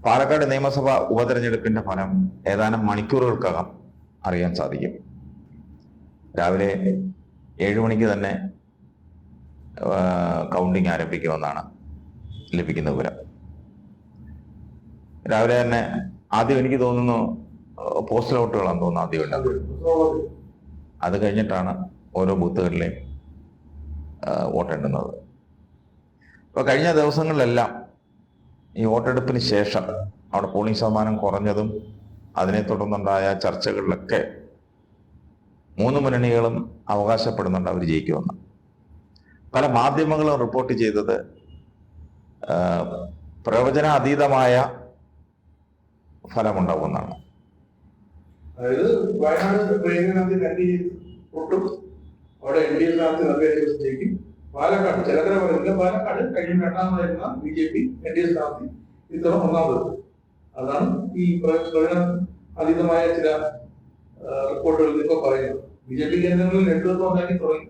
പാലക്കാട് നിയമസഭ ഉപതെരഞ്ഞെടുപ്പിന്റെ ഫലം ഏതാനും മണിക്കൂറുകൾക്കകം അറിയാൻ സാധിക്കും. രാവിലെ 7 മണിക്ക് തന്നെ കൗണ്ടിങ് ആരംഭിക്കുമെന്നാണ് ലഭിക്കുന്ന വിവരം. രാവിലെ തന്നെ ആദ്യം എനിക്ക് തോന്നുന്നു പോസ്റ്റൽ വോട്ടുകളാണെന്ന് തോന്നുന്നു ആദ്യം ഉണ്ടാകും. അത് കഴിഞ്ഞിട്ടാണ് ഓരോ ബൂത്തുകളിലെയും വോട്ടെണ്ണുന്നത്. അപ്പൊ കഴിഞ്ഞ ദിവസങ്ങളിലെല്ലാം ഈ വോട്ടെടുപ്പിന് ശേഷം അവിടെ പോളിംഗ് ശതമാനം കുറഞ്ഞതും അതിനെ തുടർന്നുണ്ടായ ചർച്ചകളിലൊക്കെ 3 മുന്നണികളും അവകാശപ്പെടുന്നുണ്ട് അവർ ജയിക്കുമെന്ന്. പല മാധ്യമങ്ങളും റിപ്പോർട്ട് ചെയ്തത് പ്രവചനാതീതമായ ഫലമുണ്ടാവുമെന്നാണ്. അതായത് വയനാട് പ്രിയങ്കാഗാന്ധി അവിടെ LDF ജയിക്കും. പാലക്കാട് ചിലതര പറയുന്നില്ല, പാലക്കാട് കഴിഞ്ഞ രണ്ടാമതായിരുന്ന BJP NDA സ്ഥാനാർത്ഥി ഇത്തവണ ഒന്നാമത്. അതാണ് ഈ അതീതമായ ചില റിപ്പോർട്ടുകൾ ഇപ്പൊ പറയുന്നത്. BJP കേന്ദ്രങ്ങളിൽ നെറ്റ്വർക്ക് ഉണ്ടാക്കി തുടങ്ങി.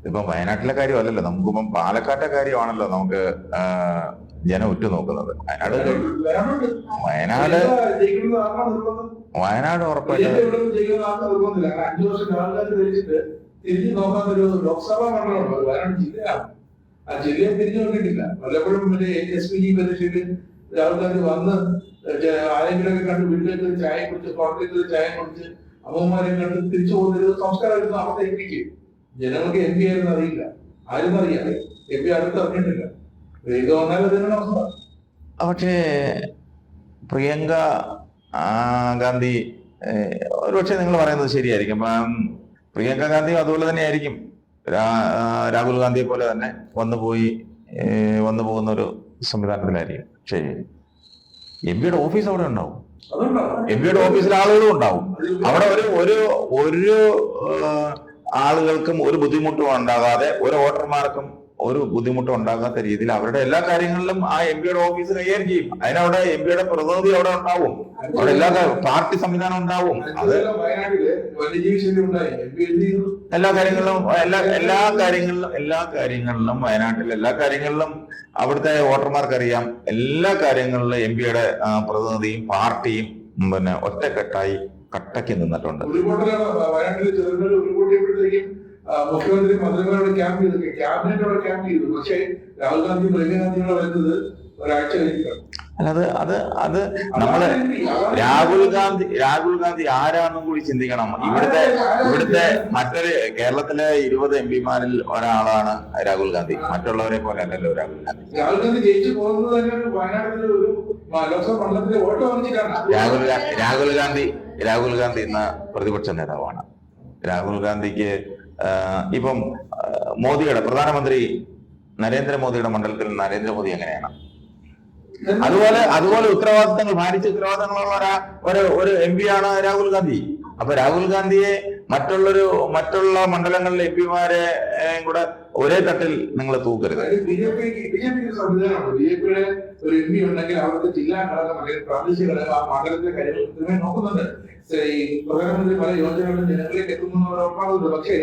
ഇപ്പൊ വയനാട്ടിലെ കാര്യമല്ലല്ലോ, നമുക്കിപ്പം പാലക്കാട്ടെ കാര്യമാണല്ലോ നമുക്ക് ജനം ഉറ്റുനോക്കുന്നത്. വയനാട് ഉറപ്പായിട്ട് തിരിഞ്ഞു നോക്കാത്തൊരു ലോക്സഭാ മണ്ഡലമുണ്ട്, വയനാട് ജില്ലയാണ്. ആ ജില്ലയെ തിരിഞ്ഞു നോക്കിയിട്ടില്ല. പലപ്പോഴും SPG പരീക്ഷയിൽ രാഹുൽ ഗാന്ധി വന്ന് ആരെങ്കിലുമൊക്കെ കണ്ട് വീട്ടിലേക്ക് ചായ കുടിച്ച് കോട്ടയത്തിൽ ചായ കുടിച്ച് അമ്മമാരെ കണ്ട് തിരിച്ചു പോകുന്നൊരു സംസ്കാരമായിരുന്നു അവിടുത്തെ MP ക്ക്. ജനങ്ങൾക്ക് MP ആയിരുന്നു അറിയില്ല, ആരും അറിയാം. MP അടുത്ത് അറിഞ്ഞിട്ടില്ല. ഇത് വന്നാൽ അതിനാണ് അവസ്ഥ. പക്ഷേ പ്രിയങ്ക ഗാന്ധി ഒരുപക്ഷെ നിങ്ങൾ പറയുന്നത് ശരിയായിരിക്കും. പ്രിയങ്ക ഗാന്ധിയും അതുപോലെ തന്നെ ആയിരിക്കും, രാഹുൽ ഗാന്ധിയെ പോലെ തന്നെ വന്നു പോകുന്ന ഒരു സംവിധാനത്തിലായിരിക്കും. പക്ഷേ MP-യുടെ ഓഫീസ് അവിടെ ഉണ്ടാവും, MP-യുടെ ഓഫീസിൽ ആളുകളും ഉണ്ടാവും. അവിടെ ഒരു ആളുകൾക്കും ഒരു ബുദ്ധിമുട്ടും ഉണ്ടാകാതെ, ഒരു വോട്ടർമാർക്കും ഒരു ബുദ്ധിമുട്ടും ഉണ്ടാകാത്ത രീതിയിൽ അവരുടെ എല്ലാ കാര്യങ്ങളിലും ആ MP-യുടെ ഓഫീസ് കൈകാര്യം ചെയ്യും. അതിനവിടെ MP-യുടെ പ്രതിനിധി അവിടെ ഉണ്ടാവും, അവിടെ എല്ലാ പാർട്ടി സംവിധാനം ഉണ്ടാവും. അത് എല്ലാ കാര്യങ്ങളിലും വയനാട്ടിൽ എല്ലാ കാര്യങ്ങളിലും അവിടുത്തെ വോട്ടർമാർക്കറിയാം. എല്ലാ കാര്യങ്ങളിലും MP-യുടെ പ്രതിനിധിയും പാർട്ടിയും ഒറ്റക്കെട്ടായി കട്ടയ്ക്ക് നിന്നിട്ടുണ്ട്. മുഖ്യമന്ത്രി മന്ത്രിമാരോട് ക്യാമ്പ് ചെയ്തു, ക്യാബിനറ്റോടെ ക്യാമ്പ് ചെയ്തു. പക്ഷേ രാഹുൽ ഗാന്ധി പ്രിയങ്ക ഗാന്ധിയോടെ വരുന്നത് ഒരാഴ്ച കഴിഞ്ഞിട്ടാണ്. അത് നമ്മള് രാഹുൽ ഗാന്ധി ആരാണെന്നും കൂടി ചിന്തിക്കണം. ഇവിടുത്തെ മറ്റൊരു കേരളത്തിലെ 20 MP-മാരിൽ ഒരാളാണ് രാഹുൽ ഗാന്ധി. മറ്റുള്ളവരെ പോലെ അല്ലല്ലോ രാഹുൽ ഗാന്ധി ജയിച്ചു പോകുന്നത് തന്നെ വയനാട്ടിലെ ഒരു ലോക്സഭാ മണ്ഡലത്തിലെ വോട്ട് വാങ്ങിച്ചിട്ടാണ്. രാഹുൽ ഗാന്ധി ഇന്ന് പ്രതിപക്ഷ നേതാവാണ്. രാഹുൽ ഗാന്ധിക്ക് ഇപ്പം പ്രധാനമന്ത്രി നരേന്ദ്രമോദിയുടെ മണ്ഡലത്തിൽ നരേന്ദ്രമോദി എങ്ങനെയാണ്, അതുപോലെ ഭാരിച്ച ഉത്തരവാദിത്തങ്ങളുള്ള ഒരു MP-യാണ് രാഹുൽ ഗാന്ധി. അപ്പൊ രാഹുൽ ഗാന്ധിയെ മറ്റുള്ള മണ്ഡലങ്ങളിലെ MP-മാരെ കൂടെ ഒരേ തട്ടിൽ നിങ്ങൾ തൂക്കരുത്. BJPയുടെ ഒരു MP ഉണ്ടെങ്കിൽ അവർക്ക് ജില്ലാ ഘടകം അല്ലെങ്കിൽ പ്രാദേശിക ഘടകം ആ മണ്ഡലത്തിലെ കാര്യങ്ങൾ കൃത്യമായി നോക്കുന്നുണ്ട്. ഈ പ്രധാനമന്ത്രി പല യോജനകളും ജനങ്ങളിലേക്ക് എത്തുന്നു ഉറപ്പാകുന്നുണ്ട്. പക്ഷേ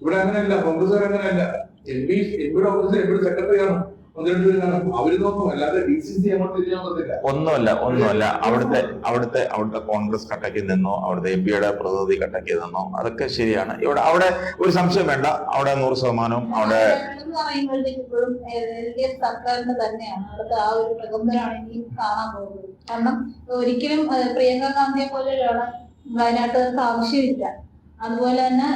ഇവിടെ അങ്ങനെയല്ല, കോൺഗ്രസ് അങ്ങനെയല്ല. MP-യുടെ ഓഫീസിൽ MP സെക്രട്ടറിയാണ്, അവര് നോക്കും, അല്ലാതെ DCC അങ്ങോട്ട് തിരിഞ്ഞു നോക്കത്തില്ല. ഒന്നുമല്ല. അവിടുത്തെ കോൺഗ്രസ് കട്ടയ്ക്ക് നിന്നോ, അവിടുത്തെ MP-യുടെ പ്രതിനിധി കട്ടയ്ക്ക് നിന്നോ, അതൊക്കെ ശരിയാണ്. അവിടെ ഒരു സംശയം വേണ്ട. അവിടെ 100% അവിടെ സർക്കാരിന് തന്നെയാണ് അവിടുത്തെ ആ ഒരു പ്രകമ്പനാണ് ഇനി കാണാൻ പോകുന്നത്. കാരണം ഒരിക്കലും പ്രിയങ്ക ഗാന്ധിയെ പോലെ ഒരാളെ വയനാട്ടുകാർക്ക് ആവശ്യമില്ല. അതുപോലെ തന്നെ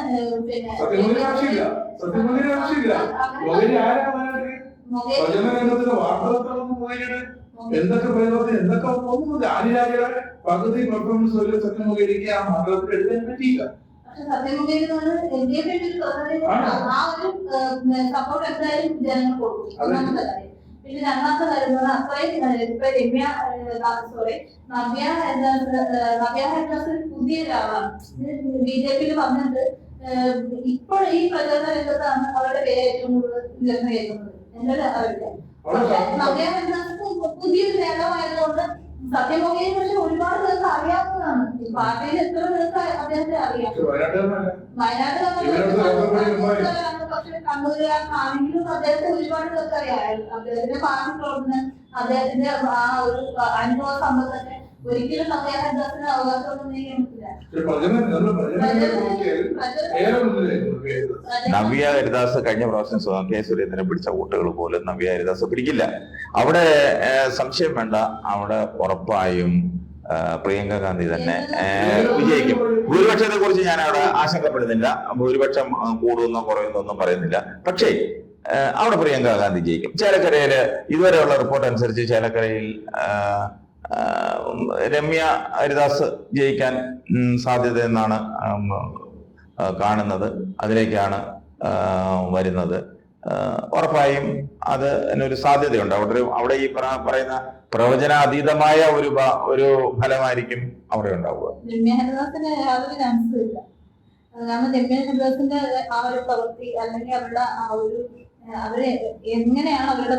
എന്തൊക്കെ പ്രയോഗത്തിന് എന്തൊക്കെ ഒന്നും ആനിരാജയുടെ പകുതി പെർഫോമൻസ് ഒരു സത്യമൊക്കെ ആ മണ്ഡലത്തിൽ എടുക്കാൻ പറ്റിയില്ല. സപ്പോർട്ട് എന്തായാലും ജനങ്ങൾ കൊടുക്കും. ഒന്നാമത്തെ കാര്യം. പിന്നെ രണ്ടാമത്തെ കാര്യം എന്ന് പറഞ്ഞാൽ നവ്യ ഹരിദാസ് പുതിയ ഒരാളാണ്. BJPയിൽ വന്നിട്ട് ഇപ്പോൾ ഈ പ്രചരണ രംഗത്താണ് അവരുടെ പേര് ഏറ്റവും കൂടുതൽ ഉയർന്നു കേൾക്കുന്നത്. എന്റെ അറിവില്ല. പക്ഷെ നവ്യ ഹരിദാസ് പുതിയൊരു നേതാവായതുകൊണ്ട് സത്യമൊഴിയെ കുറിച്ച് ഒരുപാട് പേർക്ക് അറിയാവുന്നതാണ്. ഈ പാർട്ടിയിൽ എത്ര പേർക്ക് അദ്ദേഹത്തെ അറിയാം. വയനാട് പക്ഷെ കണ്ണൂരുകാരനാണെങ്കിലും അദ്ദേഹത്തെ ഒരുപാട് പേർക്ക് അറിയാം. അദ്ദേഹത്തിന്റെ പാർട്ടി പ്രവർത്തനം, അദ്ദേഹത്തിന്റെ ആ ഒരു അനുഭവ സമ്പത്തൊക്കെ ഒരിക്കലും നവ്യ ഹരിദാസിന് അവകാശമൊന്നും നീക്കാൻ പറ്റില്ല. നവ്യ ഹരിദാസ് കഴിഞ്ഞ പ്രാവശ്യം കെ സുരേന്ദ്രനെ പിടിച്ച വോട്ടുകൾ പോലും നവ്യ ഹരിദാസ് പിടിക്കില്ല. അവിടെ സംശയം വേണ്ട, അവിടെ ഉറപ്പായും പ്രിയങ്ക ഗാന്ധി തന്നെ വിജയിക്കും. ഭൂരിപക്ഷത്തെ കുറിച്ച് ഞാൻ അവിടെ ആശങ്കപ്പെടുന്നില്ല. ഭൂരിപക്ഷം കൂടുന്നോ കുറയുന്നോ ഒന്നും പറയുന്നില്ല. പക്ഷേ അവിടെ പ്രിയങ്ക ഗാന്ധി ജയിക്കും. ചേലക്കരയില് ഇതുവരെയുള്ള റിപ്പോർട്ട് അനുസരിച്ച് ചേലക്കരയിൽ രമ്യ ഹരിദാസ് ജയിക്കാൻ സാധ്യത എന്നാണ് കാണുന്നത്. അതിലേക്കാണ് വരുന്നത്. ഉറപ്പായും അതിനൊരു സാധ്യതയുണ്ട്. അവിടെ ഈ പറയുന്ന പ്രവചനാതീതമായ ഒരു ഫലമായിരിക്കും അവിടെ ഉണ്ടാവുക. രമ്യ ഹരിദാസിന് യാതൊരു ചാൻസും ഇല്ല. കാരണം രമ്യ ഹരിദാസിന്റെ ആ ഒരു പ്രവൃത്തി അല്ലെങ്കിൽ അവരുടെ ആ ഒരു അവര് എങ്ങനെയാണ് അവര്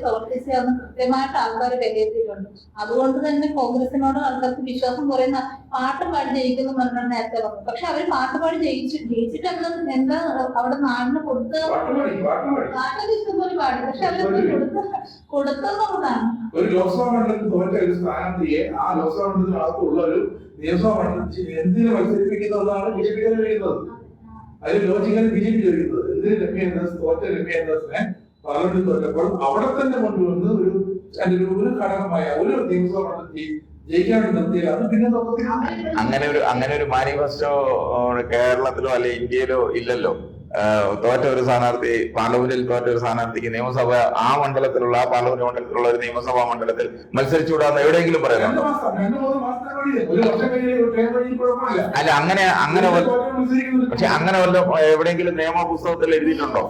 പ്രവർത്തിച്ചതെന്ന് കൃത്യമായിട്ട് ആൾക്കാർ വിലയിരുത്തിയിട്ടുണ്ട്. അതുകൊണ്ട് തന്നെ കോൺഗ്രസിനോട് ആൾക്കാർക്ക് വിശ്വാസം കുറയുന്ന പാട്ട് പാടി ജയിക്കുന്നു പറഞ്ഞാൽ നേരത്തെ പറഞ്ഞു. പക്ഷെ അവര് പാട്ട് പാടി ജയിച്ചിട്ട് എന്താ അവിടെ നാടിന് കൊടുത്ത് പാട്ടൊക്കെ ഇഷ്ടംപോലെ പാടി. പക്ഷെ അവരൊക്കെ കൊടുത്തെന്നുള്ളതാണ്. ഒരു ലോക്സഭാ മണ്ഡലത്തിൽ തോറ്റ ഒരു സ്ഥാനാർത്ഥിയെ ആ ലോക്സഭാ മണ്ഡലത്തിനകത്തുള്ള ഒരു നിയമസഭാ മണ്ഡലത്തിൽ എന്തിനു മത്സരിപ്പിക്കുന്നതാണ് ബി ജെ പി കഴിയുന്നത്. അതിൽ ലോജിക്കലി ബി ജെ പി ചോദിക്കുന്നത് എന്തിന് രമ്യ ഹരിദാസ് തോറ്റ രമ്യ ഹരിദാസിനെ പാർലമെന്റിൽ തോറ്റപ്പോൾ അവിടെ തന്നെ കൊണ്ടുവന്ന് ഒരു ഘടകമായ ഒരു നിയമസഭാ മണ്ഡലത്തിൽ ജയിക്കാൻ നിർത്തിയാൽ അത് പിന്നെ അങ്ങനെ ഒരു മാനിഫെസ്റ്റോ കേരളത്തിലോ അല്ലെ ഇന്ത്യയിലോ ഇല്ലല്ലോ. തോറ്റ ഒരു സ്ഥാനാർത്ഥി, പാർലമെന്റിൽ തോറ്റ ഒരു സ്ഥാനാർത്ഥിക്ക് നിയമസഭ ആ മണ്ഡലത്തിലുള്ള ആ പാർലമെന്റ് മണ്ഡലത്തിലുള്ള ഒരു നിയമസഭാ മണ്ഡലത്തിൽ മത്സരിച്ചുകൂടാന്ന് എവിടെയെങ്കിലും പറയുന്നുണ്ടോ? അല്ല, അങ്ങനെ പക്ഷെ അങ്ങനെ വല്ല എവിടെയെങ്കിലും നിയമ പുസ്തകത്തിൽ എഴുതിയിട്ടുണ്ടോ?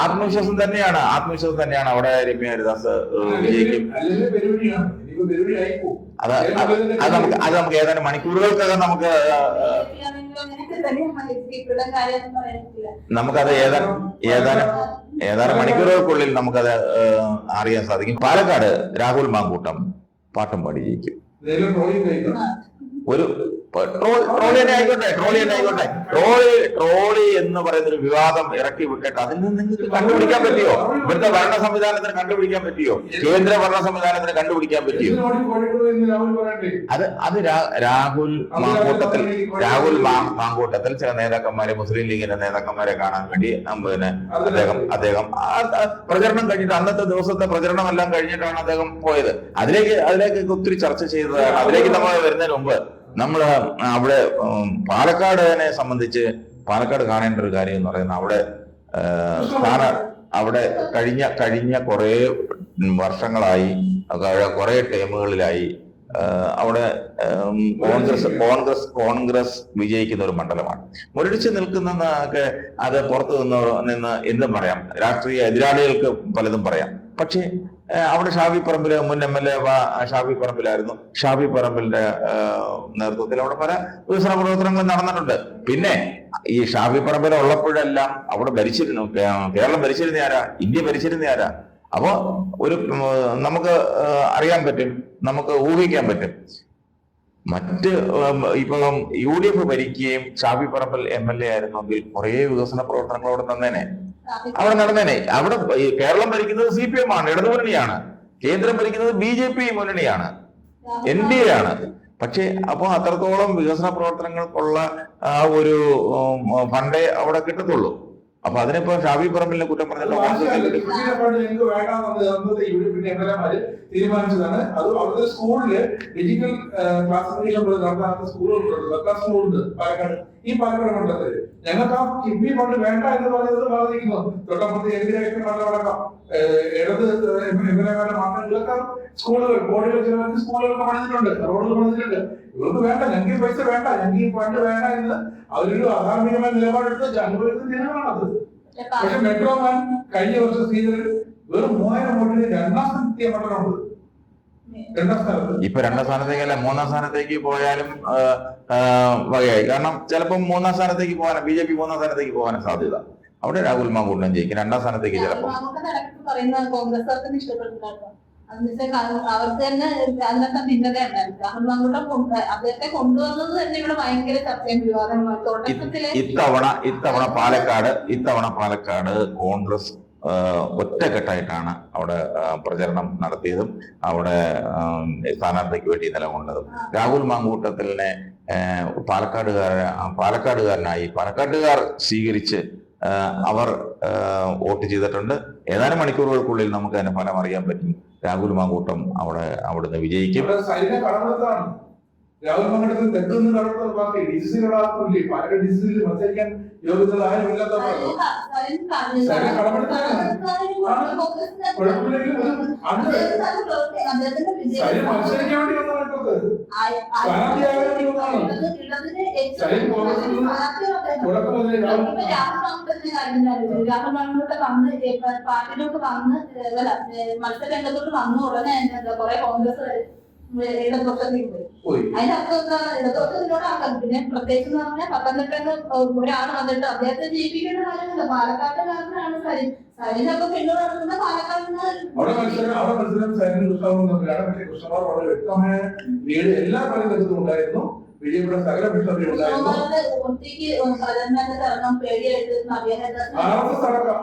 ആത്മവിശ്വാസം തന്നെയാണ് അവിടെ രമ്യ ഹരിദാസ് വിജയിക്കും. അത് നമുക്ക് ഏതാനും മണിക്കൂറുകൾക്കകം നമുക്കത് ഏതാനും മണിക്കൂറുകൾക്കുള്ളിൽ നമുക്കത് അറിയാൻ സാധിക്കും. പാലക്കാട് രാഹുൽ മാങ്കൂട്ടം പാട്ടും പാടി ജയിക്കും. ഒരു ട്രോളി എന്ന് പറയുന്ന ഒരു വിവാദം ഇറക്കി വിട്ടിട്ട് അതിൽ നിന്ന് നിങ്ങൾക്ക് കണ്ടുപിടിക്കാൻ പറ്റിയോ? ഇവിടുത്തെ ഭരണ സംവിധാനത്തിന് കണ്ടുപിടിക്കാൻ പറ്റിയോ? കേന്ദ്ര ഭരണ സംവിധാനത്തിന് കണ്ടുപിടിക്കാൻ പറ്റിയോ? അത് രാഹുൽ മാങ്കൂട്ടത്തിൽ ചില നേതാക്കന്മാരെ, മുസ്ലിം ലീഗിന്റെ നേതാക്കന്മാരെ കാണാൻ വേണ്ടി പിന്നെ അദ്ദേഹം പ്രചരണം കഴിഞ്ഞിട്ട് അന്നത്തെ ദിവസത്തെ പ്രചരണം എല്ലാം കഴിഞ്ഞിട്ടാണ് അദ്ദേഹം പോയത്. അതിലേക്ക് ഒത്തിരി ചർച്ച ചെയ്തതാണ്. അതിലേക്ക് നമ്മൾ വരുന്നതിന് മുമ്പ് നമ്മൾ അവിടെ പാലക്കാടിനെ സംബന്ധിച്ച് പാലക്കാട് കാണേണ്ട ഒരു കാര്യം എന്ന് പറയുന്നത് അവിടെ കഴിഞ്ഞ കുറെ വർഷങ്ങളായി, കുറെ ടേമുകളിലായി അവിടെ കോൺഗ്രസ് വിജയിക്കുന്ന ഒരു മണ്ഡലമാണ്. മുരടിച്ച് നിൽക്കുന്നതൊക്കെ അത് പുറത്തു നിന്ന് എന്തും പറയാം, രാഷ്ട്രീയ എതിരാളികൾക്ക് പലതും പറയാം. പക്ഷേ അവിടെ ഷാഫി പറമ്പില് മുൻ MLA ഷാഫി പറമ്പിലായിരുന്നു. ഷാഫി പറമ്പിലിന്റെ നേതൃത്വത്തിൽ അവിടെ പല വികസന പ്രവർത്തനങ്ങളും നടന്നിട്ടുണ്ട്. പിന്നെ ഈ ഷാഫി പറമ്പിൽ ഉള്ളപ്പോഴെല്ലാം അവിടെ കേരളം ഭരിച്ചിരുന്ന ആരാ? ഇന്ത്യ ഭരിച്ചിരുന്ന ആരാ? അപ്പോ നമുക്ക് അറിയാൻ പറ്റും, നമുക്ക് ഊഹിക്കാൻ പറ്റും. ഇപ്പം UDF ഭരിക്കുകയും ഷാഫി പറമ്പിൽ MLA ആയിരുന്നെങ്കിൽ കുറെ വികസന പ്രവർത്തനങ്ങൾ അവിടെ നടന്നേനെ. അവിടെ കേരളം ഭരിക്കുന്നത് CPM ആണ്, ഇടതുമുന്നണിയാണ്. കേന്ദ്രം ഭരിക്കുന്നത് BJP മുന്നണിയാണ്, NDA ആണ്. പക്ഷെ അപ്പൊ അത്രത്തോളം വികസന പ്രവർത്തനങ്ങൾക്കുള്ള ആ ഒരു ഫണ്ടേ അവിടെ കിട്ടത്തുള്ളൂ. അപ്പൊ അതിനിപ്പോ ഷാഫി പറമ്പിലിനെ കുറ്റം പറഞ്ഞല്ലോ. തീരുമാനിച്ചതാണ്. അത് അവിടുത്തെ സ്കൂളില് ഡിജിറ്റൽ ക്ലാസിഫിക്കേഷൻ നടത്താത്ത സ്കൂളുകളുണ്ട്, സർക്കാർ സ്കൂളുണ്ട് പാലക്കാട്. ഈ പാലക്കാട് മണ്ഡലത്തില് ഞങ്ങൾക്ക് ആ കിഫ്ബി ഫണ്ട് വേണ്ട എന്ന് പറയുന്നത് ബാധിക്കുന്നു. തൊട്ടപ്പുറത്ത് എതിരായിട്ട് മണ്ഡലമടക്കം ഇടത് എംഎൽഎമാരുടെ മണ്ഡലങ്ങളൊക്കെ സ്കൂളുകൾ, കോടികൾ ചിലവർക്ക് സ്കൂളുകളൊക്കെ പണിതിട്ടുണ്ട്, റോഡുകൾ പണിതിട്ടുണ്ട്. ഇവർക്ക് വേണ്ട, ഞങ്ങൾക്ക് പൈസ വേണ്ട, ഞങ്ങൾക്ക് ഈ ഫണ്ട് വേണ്ട എന്ന് അവരൊരു അധാർമികമായ നിലപാടെടുത്ത് അനുഭവിക്കുന്ന ജനങ്ങളാണത്. പക്ഷെ മെട്രോമാൻ കഴിഞ്ഞ വർഷം ശ്രീധരൻ വെറും 3000 വോട്ടിന് 2ാം സ്ഥാനത്തെത്തിയ മണ്ഡലമുണ്ട്. 2ാം സ്ഥാനത്ത് ഇപ്പൊ 2ാം സ്ഥാനത്തേക്കല്ല 3ാം സ്ഥാനത്തേക്ക് പോയാലും വകയായി. കാരണം ചിലപ്പോൾ 3ാം സ്ഥാനത്തേക്ക് പോകാനും BJP 3ാം സ്ഥാനത്തേക്ക് പോകാനും സാധ്യത. അവിടെ രാഹുൽ മാങ്കൂട്ടം ജയിക്കും. 2ാം സ്ഥാനത്തേക്ക് ചിലപ്പോൾ അവർക്ക് തന്നെ അതിനകത്ത് ഭിന്നത ഉണ്ടായിരുന്നു. രാഹുൽ മാങ്കൂട്ടം അദ്ദേഹത്തെ കൊണ്ടുവന്നത് തന്നെ ഇവിടെ ഭയങ്കര ചർച്ചയും വിവാദമായി തുടക്കത്തിലെ. ഇത്തവണ പാലക്കാട് കോൺഗ്രസ് ഒറ്റക്കെട്ടായിട്ടാണ് അവിടെ പ്രചരണം നടത്തിയതും അവിടെ സ്ഥാനാർത്ഥിക്ക് വേണ്ടി നിലകൊണ്ടതും. രാഹുൽ മാങ്കൂട്ടത്തിനെ പാലക്കാടുകാരനായി പാലക്കാട്ടുകാർ സ്വീകരിച്ച് അവർ വോട്ട് ചെയ്തിട്ടുണ്ട്. ഏതാനും മണിക്കൂറുകൾക്കുള്ളിൽ നമുക്ക് അതിന്റെ ഫലം അറിയാൻ പറ്റും. രാഹുൽ മാങ്കൂട്ടം അവിടുന്ന് വിജയിക്കും. രാഹുൽ മാങ്കൂട്ടത്തിൽ തെക്കൊന്നും കടക്കുന്ന പാർട്ടി ഡിസിസിയിലൊരാൾക്കില്ലേ, പാലക്കാട് ഡിസിസിയിൽ മത്സരിക്കാൻ യോഗ്യത ആരുമില്ലാത്തവരാണോ? മത്സരിക്കാൻ വേണ്ടി വന്നവർക്ക് സ്ഥാനാർത്ഥിയാകാൻ വേണ്ടി വന്നതാണ്. തുടക്കം മുതലേ രാഹുൽ മാങ്കൂട്ടം വന്ന് പാർട്ടിയിലോട്ട് വന്ന് മത്സരരംഗത്തോട്ട് വന്ന ഉടനെ കുറെ കോൺഗ്രസ് ഇടതുപക്ഷത്തിൽ പോയി. അതിനർത്ഥം എന്താണ്? ഇടതുപക്ഷത്തിനോട് ആക്കാം. പിന്നെ പ്രത്യേകിച്ച് പറഞ്ഞാൽ പത്തനംതിട്ട ഒരാൾ വന്നിട്ട് അദ്ദേഹത്തെ ജയിപ്പിക്കേണ്ട കാര്യമില്ല. പാലക്കാട്ടുകാരനാണ് സരിൻ. സരിനൊക്കെ പിന്നോട് നടത്തുന്ന പാലക്കാടിന് അവിടെ മത്സരം സരിൻ കൃഷ്ണവും തമ്മിലാണ്. പക്ഷേ കൃഷ്ണമാർ വളരെ വ്യക്തമായ ലീഡ് എല്ലാ പലയിടത്തും ഉണ്ടായിരുന്നു. ബിജെപിയുടെ സകല പിന്തുണയും ഉണ്ടായിരുന്നു.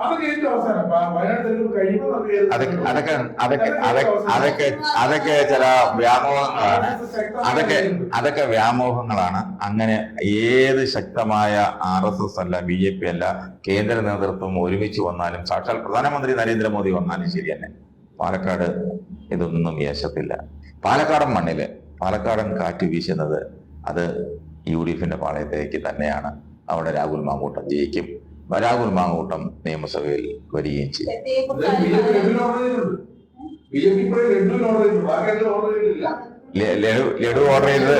അതൊക്കെ ഏറ്റവും അവസാനം വയനാട് തെരഞ്ഞെടുപ്പ് കഴിയുമ്പോൾ അതൊക്കെ ചില വ്യാമോഹങ്ങളാണ്. അതൊക്കെ വ്യാമോഹങ്ങളാണ്. അങ്ങനെ ഏത് ശക്തമായ RSS അല്ല, BJP അല്ല, കേന്ദ്ര നേതൃത്വം ഒരുമിച്ച് വന്നാലും, സാക്ഷാൽ പ്രധാനമന്ത്രി നരേന്ദ്രമോദി വന്നാലും ശരി തന്നെ പാലക്കാട് ഇതൊന്നും യേശത്തില്ല. പാലക്കാടൻ മണ്ണില് പാലക്കാടൻ കാറ്റ് വീശുന്നത് അത് UDFന്റെ പാളയത്തേക്ക് തന്നെയാണ്. അവിടെ രാഹുൽ മാങ്കൂട്ടം ജയിക്കും. രാഹുൽ മാങ്കൂട്ടം നിയമസഭയിൽ വരികയും ചെയ്യും. ലഡു ഓർഡർ ചെയ്തത്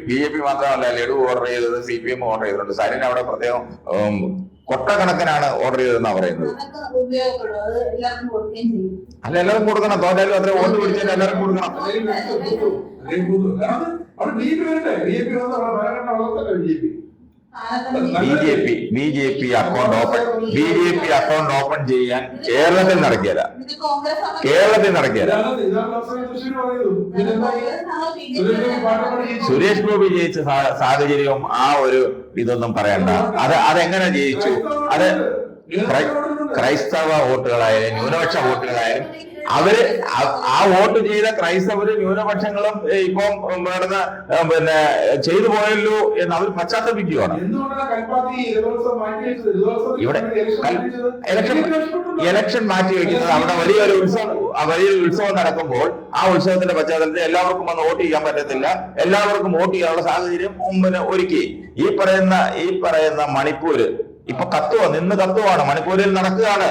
BJP മാത്രമല്ല, ലഡു ഓർഡർ ചെയ്തത് CPM ഓർഡർ ചെയ്തിട്ടുണ്ട്. സരിൻ അവിടെ പ്രത്യേകം കൊട്ടക്കണക്കിനാണ് ഓർഡർ ചെയ്തതെന്നാണ് പറയുന്നത്. അല്ല, എല്ലാവർക്കും കൊടുക്കണം. തോറ്റാലും അത്ര വോട്ട് പിടിച്ചാൽ എല്ലാവർക്കും കൊടുക്കണം. BJP അക്കൗണ്ട് ഓപ്പൺ ചെയ്യാൻ കേരളത്തിൽ നടക്കിയല്ല. സുരേഷ് ഗോപി ജയിച്ച സാഹചര്യവും ആ ഒരു ഇതൊന്നും പറയണ്ട. അതെങ്ങനെ ജയിച്ചു? അത് ക്രൈസ്തവ വോട്ടുകളായാലും ന്യൂനപക്ഷ വോട്ടുകളായാലും ആ വോട്ട് ചെയ്ത ക്രൈസ്തവര് ന്യൂനപക്ഷങ്ങളും ഇപ്പം പിന്നെ ചെയ്തു പോയല്ലോ എന്ന് അവർ പശ്ചാത്തപിക്കുകയാണ്. ഇവിടെ ഇലക്ഷൻ മാറ്റി വയ്ക്കുന്നത് അവിടെ വലിയൊരു ഉത്സവം നടക്കുമ്പോൾ ആ ഉത്സവത്തിന്റെ പശ്ചാത്തലത്തിൽ എല്ലാവർക്കും വന്ന് വോട്ട് ചെയ്യാൻ പറ്റത്തില്ല. എല്ലാവർക്കും വോട്ട് ചെയ്യാനുള്ള സാഹചര്യം പിന്നെ ഒരുക്കി. ഈ പറയുന്ന മണിപ്പൂര് ഇപ്പൊ കത്തുവാണ്. മണിപ്പൂരിൽ നടക്കുകയാണ്.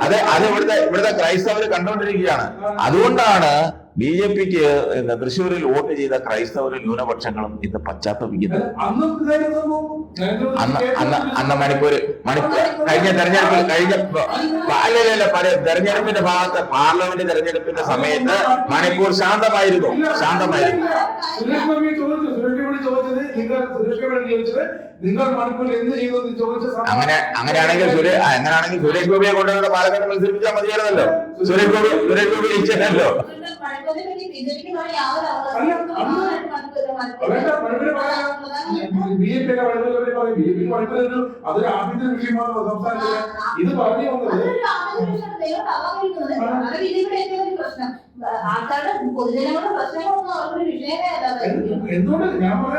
അത് ഇവിടുത്തെ ക്രൈസ്തവര് കണ്ടുകൊണ്ടിരിക്കുകയാണ്. അതുകൊണ്ടാണ് BJPക്ക് തൃശ്ശൂരിൽ വോട്ട് ചെയ്ത ക്രൈസ്തവരും ന്യൂനപക്ഷങ്ങളും ഇന്ന് പശ്ചാത്തപിക്കുന്നത്. അന്ന് മണിപ്പൂര് കഴിഞ്ഞ തെരഞ്ഞെടുപ്പിന്റെ ഭാഗത്ത് പാർലമെന്റ് തെരഞ്ഞെടുപ്പിന്റെ സമയത്ത് മണിപ്പൂർ ശാന്തമായിരുന്നു. അങ്ങനെയാണെങ്കിൽ സുരേഷ് ഗോപിയെ കൊണ്ടുവന്ന പാലക്കാട് മത്സരിപ്പിച്ചാൽ മതിയായിരുന്നല്ലോ. സുരേഷ് ഗോപി ജയിച്ചല്ലോ. അതൊരു ആഭ്യന്തര വിഷയമാണ് സംസ്ഥാനത്തിന്. ഇത് പറഞ്ഞു വന്നത് ആൾക്കാരുടെ പൊതുജനങ്ങളുടെ പ്രശ്നങ്ങളൊന്നും അവർക്കൊരു വിഷയമേ അല്ല. എന്തുകൊണ്ട് ഞാൻ പറഞ്ഞ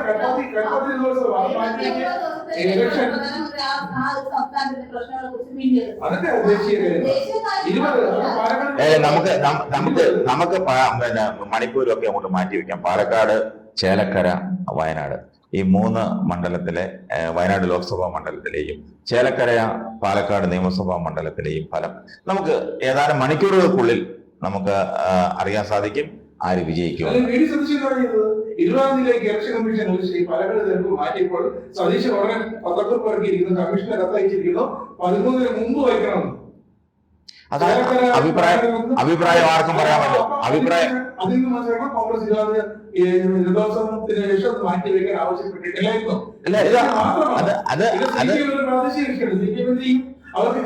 നമുക്ക് പിന്നെ മണിപ്പൂരൊക്കെ അങ്ങോട്ട് മാറ്റി വെക്കാം. പാലക്കാട്, ചേലക്കര, വയനാട് ഈ 3 മണ്ഡലത്തിലെ വയനാട് ലോക്സഭാ മണ്ഡലത്തിലെയും ചേലക്കര പാലക്കാട് നിയമസഭാ മണ്ഡലത്തിലെയും ഫലം നമുക്ക് ഏതാനും മണിക്കൂറുകൾക്കുള്ളിൽ നമുക്ക് അറിയാൻ സാധിക്കും ആര് വിജയിക്കും. 20-ാം തീയതിയിലേക്ക് ഇലക്ഷൻ കമ്മീഷൻ പാലക്കാട് തെരഞ്ഞെടുപ്പ് മാറ്റിയപ്പോൾ സതീശൻ ഉടനെ പത്രക്കുറിപ്പ് ഇറക്കിയിരിക്കുന്നു. കമ്മീഷണർ കത്തയച്ചിരിക്കുന്നു 13-ന് മുമ്പ് വയ്ക്കണം. അഭിപ്രായം ആർക്കും പറയാമല്ലോ. അതിൽ നിന്ന് മനസ്സിലാക്കണം കോൺഗ്രസ് രഥോത്സവത്തിന് ശേഷം മാറ്റി വെക്കാൻ ആവശ്യപ്പെട്ടിട്ടില്ലായിരുന്നു. അവർക്ക്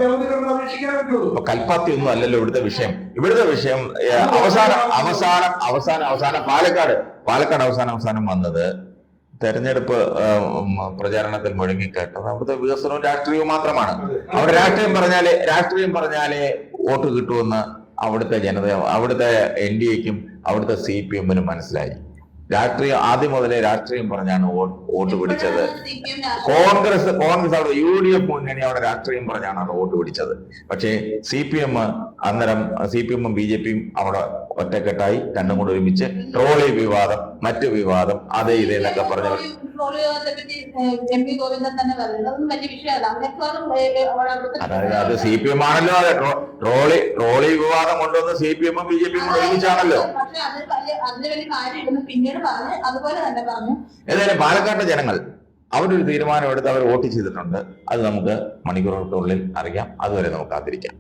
കൽപ്പാത്തി ഒന്നും അല്ലല്ലോ ഇവിടുത്തെ വിഷയം. ഇവിടുത്തെ വിഷയം അവസാനം പാലക്കാട് അവസാനം വന്നത് തെരഞ്ഞെടുപ്പ് പ്രചാരണത്തിൽ മുഴങ്ങിക്കേട്ടത് അവിടുത്തെ വികസനവും രാഷ്ട്രീയവും മാത്രമാണ്. അവിടെ രാഷ്ട്രീയം പറഞ്ഞാലേ വോട്ട് കിട്ടുമെന്ന് അവിടുത്തെ അവിടുത്തെ NDAക്കും അവിടുത്തെ CPM-നും മനസ്സിലായി. ആദ്യം മുതലേ രാഷ്ട്രീയം പറഞ്ഞാണ് വോട്ട് പിടിച്ചത്. കോൺഗ്രസ് അവിടെ UDF മുന്നണി അവിടെ രാഷ്ട്രീയം പറഞ്ഞാണ് അവിടെ വോട്ട് പിടിച്ചത്. പക്ഷേ CPM അന്നേരം CPM-ഉം BJP-യും അവിടെ ഒറ്റക്കെട്ടായി രണ്ടും കൂടെ ഒരുമിച്ച് ട്രോളി വിവാദം, മറ്റു വിവാദം, അതേ ഇതേന്നൊക്കെ പറഞ്ഞവർ അതായത് അത് CPM ആണല്ലോ. അതെ, ട്രോളി വിവാദം കൊണ്ടുവന്ന് CPM-ഉം BJP-യും കൂടെ ഒരുമിച്ചാണല്ലോ. ഏതായാലും പാലക്കാട്ടെ ജനങ്ങൾ അവരൊരു തീരുമാനം എടുത്ത് അവർ വോട്ട് ചെയ്തിട്ടുണ്ട്. അത് നമുക്ക് മണിക്കൂറുകൾക്കുള്ളിൽ അറിയാം. അതുവരെ നമുക്ക് കാത്തിരിക്കാം.